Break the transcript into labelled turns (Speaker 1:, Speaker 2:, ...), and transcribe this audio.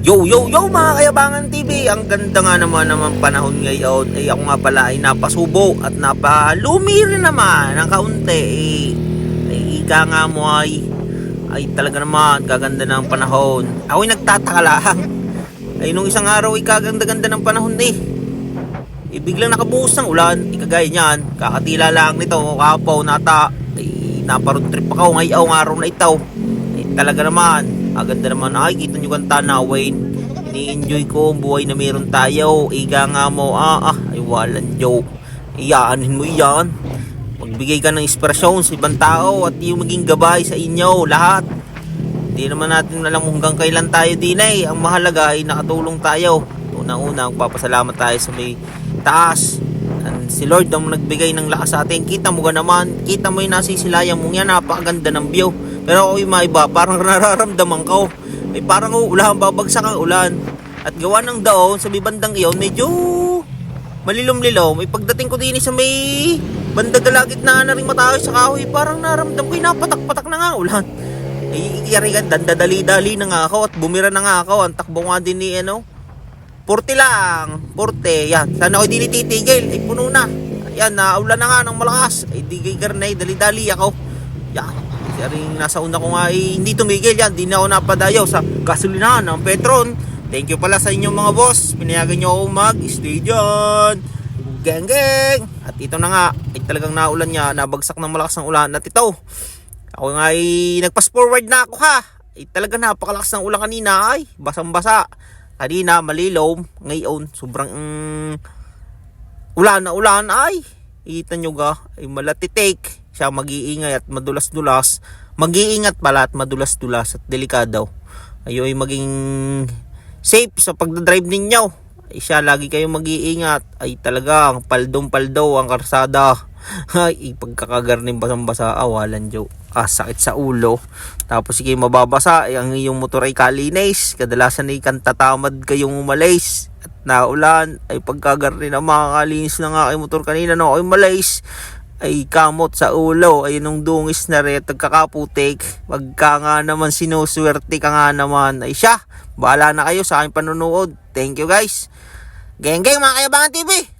Speaker 1: Yo mga Kayabangan TV, ang ganda nga naman panahon ngayon. Ako nga pala ay napasubo at napalumi rin naman ng kaunti. Ika nga mo ay talaga naman kaganda ng panahon. Ako'y nagtataka lang. Nung isang araw ay kaganda-ganda ng panahon biglang nakabuhos ng ulan. Kagaya niyan, kakatila lang nito kapo nata naparod trip ako ngayong araw na ito. Talaga naman aganda naman. Kita nyo ang tanawin. Ini-enjoy ko ang buhay na meron tayo. Iga nga mo, ay walang joke. Iyaanin mo yan. Magbigay ka ng inspirasyon sa ibang tao at yung maging gabay sa inyo lahat. Hindi naman natin alam hanggang kailan tayo din Ang mahalaga ay nakatulong tayo. Unang-una, magpapasalamat tayo sa may taas. And si Lord ang nagbigay ng lakas sa atin. Kita mo naman, kita mo yung nasisilayan mo yan. Napakaganda ng view. Pero ako yung mga iba, parang nararamdaman ko. Parang ulan, babagsak ang ulan. At gawa ng daon, sa bandang iyon, medyo malilom-lilom. Pagdating ko din sa may banda dalagit na rin matayo sa kahoy, parang naramdam ko, napatak-patak na nga ulan. Iyarigan, dandadali-dali na nga ako at bumira na nga ako. Ang takbo nga din ni 40 lang, 40. Yan, sana ako din titigil. Puno na. Yan, naulan na nga ng malakas. Di garnay, dali-dali ako. Yan. Ring nasa una ko nga hindi tumigil yan. Di na ako napadayaw sa gasolinahan ng Petron. Thank you pala sa inyong mga boss. Pinayagan nyo ako mag-stay dyan. Geng. At ito na nga, talagang naulan niya. Nabagsak ng malakas ng ulan. At ito, ako nga nagpas forward na ako talaga napakalakas ng ulan kanina basang-basa. Kanina malilom. Ngayon sobrang ulan na ulan Kita nyo malatitik. Siya mag-iingay at madulas-dulas. Mag-iingat pala at madulas-dulas at delikado. Ay maging safe sa pagdadrive ninyo. Siya lagi kayong mag-iingat. Talagang paldong-paldo ang karsada. Pagkakagarning basang-basa, walang joke. Sakit sa ulo. Tapos kayo mababasa. Ang iyong motor ay kalinis. Kadalasan ay kantatamad kayong umalis. At naulan ay pagkagarning na makakalinis na nga kayo motor kanina. Ay malays. Kamot sa ulo. Nung dungis na rin nagkakaputik. Pagka nga naman sinuswerte ka nga naman siya, bahala na kayo sa aking panunood. Thank you guys. Geng mga Kayabangan TV.